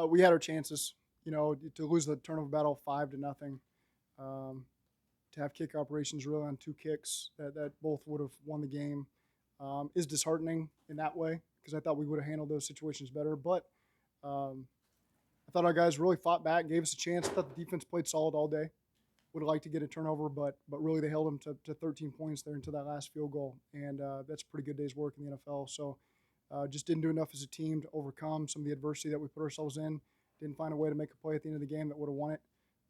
We had our chances, to lose the turnover battle 5-0. Um, to have kick operations really on two kicks that both would have won the game is disheartening in that way because I thought we would have handled those situations better. But um, I thought our guys really fought back, gave us a chance. I thought the defense played solid all day. Would have liked to get a turnover, but really they held them to 13 points there until that last field goal, and that's a pretty good day's work in the NFL. So just didn't do enough as a team to overcome some of the adversity that we put ourselves in. Didn't find a way to make a play at the end of the game that would have won it,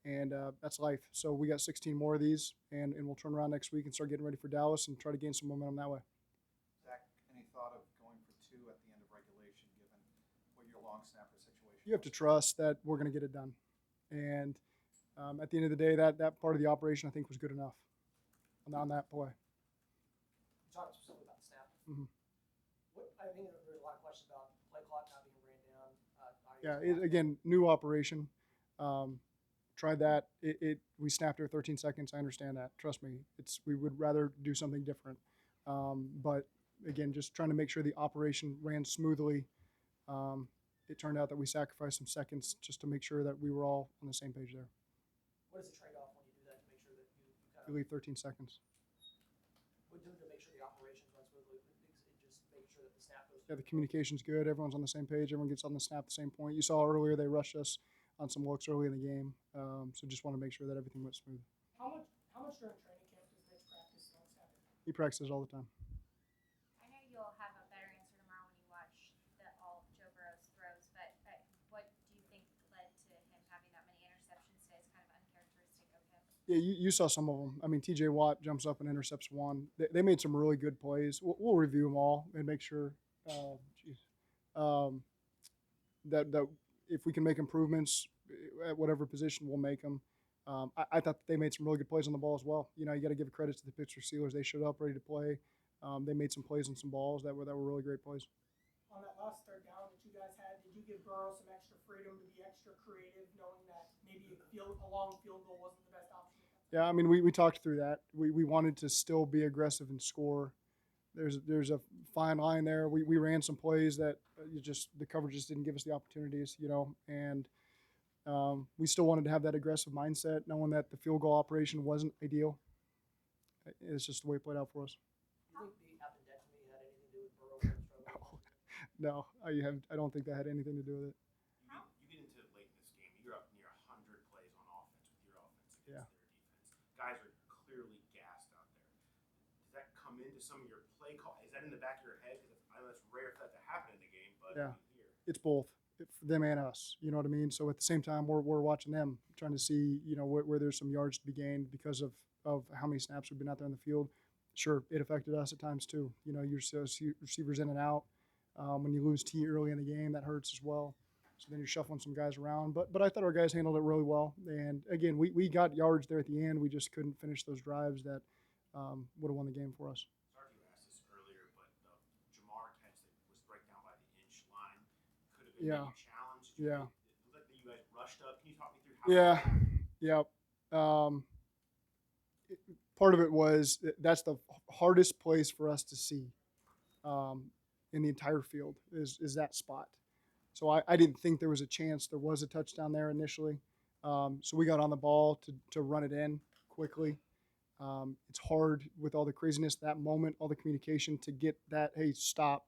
and that's life. So we got 16 more of these, and we'll turn around next week and start getting ready for Dallas and try to gain some momentum that way. Zach, any thought of going for two at the end of regulation, given what your long snapper situation You have to was? trust that we're going to get it done, and at the end of the day, that part of the operation I think was good enough on that play. You talked specifically about the snap. Mm-hmm. I think there's a lot of questions about play clock not being ran down. Yeah, again, new operation. Um, tried that. We snapped her 13 seconds. I understand that. Trust me. We would rather do something different. But again, just trying to make sure the operation ran smoothly. It turned out that we sacrificed some seconds just to make sure that we were all on the same page there. What is the trade-off when you do that to make sure that you kind You of leave 13 seconds. would do to make sure the operations run smoothly? Just make sure that the snap goes. Yeah, the communication's good. Everyone's on the same page. Everyone gets on the snap at the same point. You saw earlier they rushed us on some looks early in the game. So just want to make sure that everything went smooth. How much during training camp does Mitch practice long snapping? He practices all the time. I know you'll have a better answer tomorrow when you watch all of Joe Burrow's throws, but what do you think led to him having that many interceptions today? Is kind of uncharacteristic of him. Yeah, you saw some of them. I mean, T.J. Watt jumps up and intercepts one. They made some really good plays. We'll review them all and make sure um, that if we can make improvements at whatever position, we'll make them. I thought that they made some really good plays on the ball as well. You got to give credit to the Pittsburgh Steelers. They showed up ready to play. They made some plays on some balls that were really great plays. On that last third down that you guys had, did you give Burrow some extra freedom to be extra creative, knowing that maybe a long field goal wasn't the best option? Yeah, I mean, we talked through that. We wanted to still be aggressive and score. There's a fine line there. We ran some plays that the coverage just didn't give us the opportunities, and we still wanted to have that aggressive mindset, knowing that the field goal operation wasn't ideal. It's just the way it played out for us. Do you think the appendectomy had anything to do with Burrow kind of struggling? No, I don't think that had anything to do with it. You get into late in this game, you're up near 100 plays on offense with your offense against Yeah. their defense. Guys are clearly gassed out there. Does that come into some of your play call? Is that in the back of your head? Because I know it's rare for that to happen in the game, but Yeah. here. It's both for them and us. You know what I mean? So at the same time, we're watching them, trying to see where there's some yards to be gained because of how many snaps we've been out there in the field. Sure, it affected us at times too. Your receivers in and out. When you lose T early in the game, that hurts as well. So then you're shuffling some guys around. But I thought our guys handled it really well. And again, we got yards there at the end. We just couldn't finish those drives that would have won the game for us. Sorry if you asked this earlier, but the Jamar catch that was breakdown by the inch line could have been Yeah. maybe challenged. Yeah. It looked like you guys rushed up. Can you talk me through how? Yeah. Yep. Part of it was that's the hardest place for us to see in the entire field is that spot. So I didn't think there was a chance there was a touchdown there initially. So we got on the ball to run it in quickly. It's hard with all the craziness that moment, all the communication to get that, hey, stop,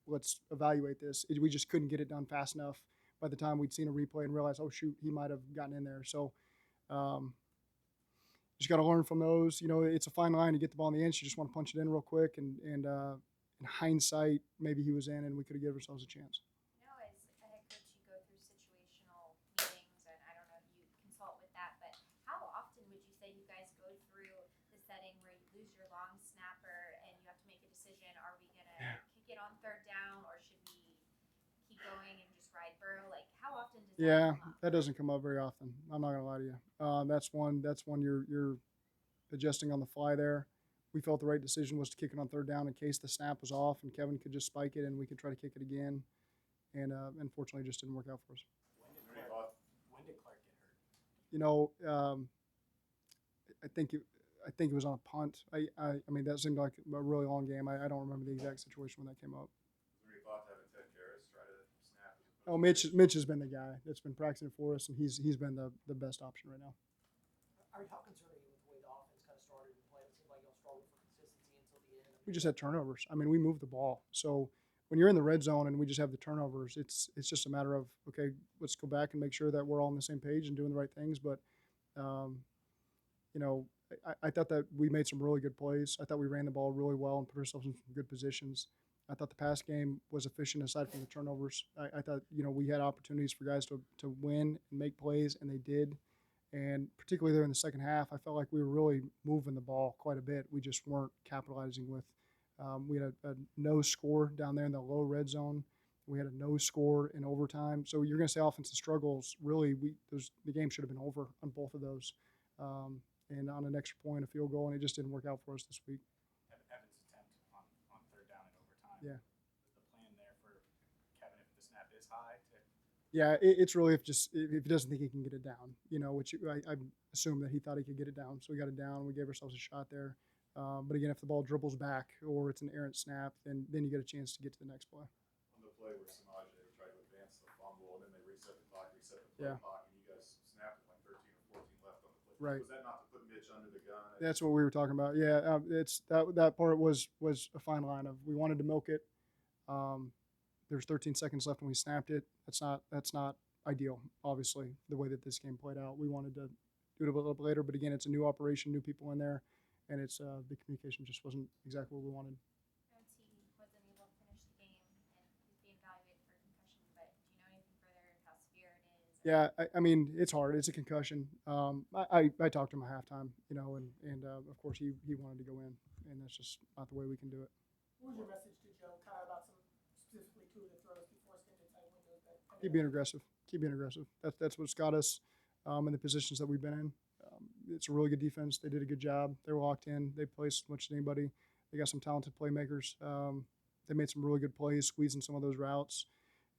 let's evaluate this. We just couldn't get it done fast enough by the time we'd seen a replay and realized, oh, shoot, he might have gotten in there. So just got to learn from those. It's a fine line to get the ball in the inch. You just want to punch it in real quick. And in hindsight, maybe he was in and we could have given ourselves a chance. I know as a head coach, you go through situational meetings, and I don't know if you consult with that, but how often would you say you guys go through the setting where you lose your long snapper and you have to make a decision? Are we going to kick it on third down, or should we keep going and just ride Burrow? Like, how often does Yeah, that come up? that doesn't come up very often. I'm not gonna lie to you. That's one you're adjusting on the fly there. We felt the right decision was to kick it on third down in case the snap was off and Kevin could just spike it and we could try to kick it again. And unfortunately, it just didn't work out for us. When did Clark get hurt? I think it was on a punt. I mean that seemed like a really long game. I don't remember the exact situation when that came up. Was there any thought to having Ted Karras try to snap as Oh, Mitch has been the guy that's been practicing for us, and he's been the best option right now. How concerned are you with the way the offense kind of started and played? It seemed like y'all struggled for consistency until the end. We just had turnovers. I mean, we moved the ball. So when you're in the red zone and we just have the turnovers, it's just a matter of, okay, let's go back and make sure that we're all on the same page and doing the right things. But, you know, I thought that we made some really good plays. I thought we ran the ball really well and put ourselves in some good positions. I thought the pass game was efficient aside from the turnovers. I thought, you know, we had opportunities for guys to win and make plays, and they did. And particularly there in the second half, I felt like we were really moving the ball quite a bit. We just weren't capitalizing with. We had a no score down there in the low red zone. We had a no score in overtime. So you're going to say offensive struggles. Really, the game should have been over on both of those. And on an extra point, a field goal, and it just didn't work out for us this week. Evan's attempt on third down and overtime. Yeah. Was the plan there for Kevin if the snap is high to Yeah, it's really if he doesn't think he can get it down, you know, which I assume that he thought he could get it down. So we got it down. We gave ourselves a shot there. But again, if the ball dribbles back or it's an errant snap, then you get a chance to get to the next play. On the play where Samaje tried to advance the fumble and then they reset the clock, reset the play Yeah. clock, and you guys snapped with like 13 or 14 left on the play. Right. Was that not to put Mitch under the gun? That's what we were talking about. Yeah, it's that part was a fine line of we wanted to milk it. There's 13 seconds left when we snapped it. That's not ideal, obviously, the way that this game played out. We wanted to do it a little bit later, but again, it's a new operation, new people in there, and it's the communication just wasn't exactly what we wanted. OT wasn't able to finish the game, and he's being evaluated for concussion. But do you know anything further how severe it is? Yeah, I mean, it's hard. It's a concussion. I talked to him at halftime, you know, and of course he wanted to go in, and that's just not the way we can do it. What was your message to Joe, kind of about some specifically two of the throws he forced into tight windows? Keep being aggressive. Keep being aggressive. That's what's got us in the positions that we've been in. It's a really good defense. They did a good job. They were locked in. They played as much as anybody. They got some talented playmakers. They made some really good plays, squeezing some of those routes.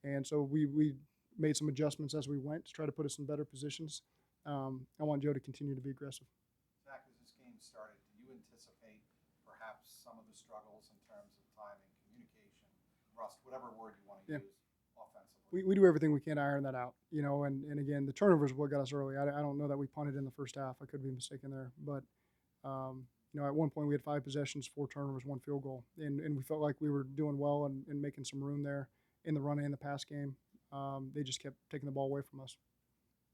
And so we made some adjustments as we went to try to put us in better positions. I want Joe to continue to be aggressive. Zach, as this game started, do you anticipate perhaps some of the struggles in terms of timing, communication, rust, whatever word you want to Yeah. use offensively? We do everything we can to iron that out, you know, and again, the turnovers is what got us early. I don't know that we punted in the first half. I could be mistaken there. But, you know, at one point we had 5 possessions, 4 turnovers, 1 field goal. And we felt like we were doing well and making some room there in the run and the pass game. They just kept taking the ball away from us.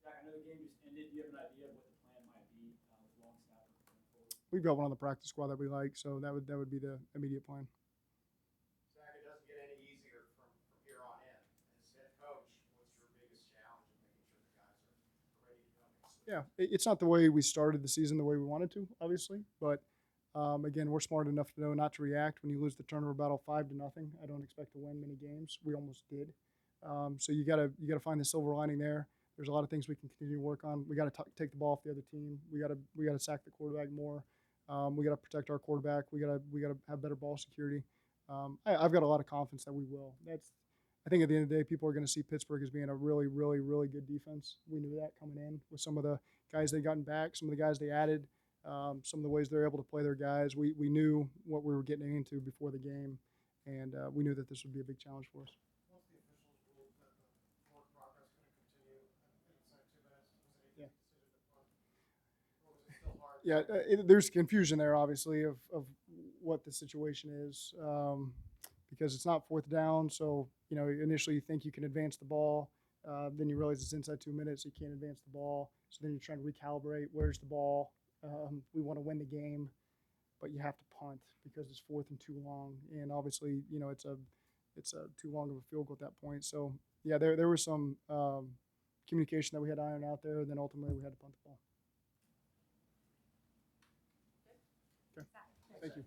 Zach, I know the game just ended. Do you have an idea of what the plan might be with long snapper going forward? We've got one on the practice squad that we like, so that would be the immediate plan. Zach, it doesn't get any easier from here on in. As head coach, what's your biggest challenge in making sure the guys are ready to go next week? Yeah, it's not the way we started the season the way we wanted to, obviously, but again, we're smart enough to know not to react when you lose the turnover battle 5-0. I don't expect to win many games. We almost did. So you gotta find the silver lining there. There's a lot of things we can continue to work on. We got to take the ball off the other team. We got to sack the quarterback more. We got to protect our quarterback. We got to have better ball security. I've got a lot of confidence that we will. I think at the end of the day, people are going to see Pittsburgh as being a really, really, really good defense. We knew that coming in with some of the guys they gotten back, some of the guys they added, some of the ways they're able to play their guys. We knew what we were getting into before the game, and we knew that this would be a big challenge for us. Once the officials ruled that the forward progress couldn't continue inside 2 minutes, was it Yeah. easy decision to punt? Or was it still hard? Yeah, there's confusion there, obviously, of what the situation is because it's not 4th down. So, you know, initially you think you can advance the ball. Then you realize it's inside 2 minutes. You can't advance the ball. So then you're trying to recalibrate. Where's the ball? We want to win the game, but you have to punt because it's 4th and too long. And obviously, you know, it's a too long of a field goal at that point. So, yeah, there was some communication that we had to iron out there. And then ultimately we had to punt the ball. Okay. Thank you.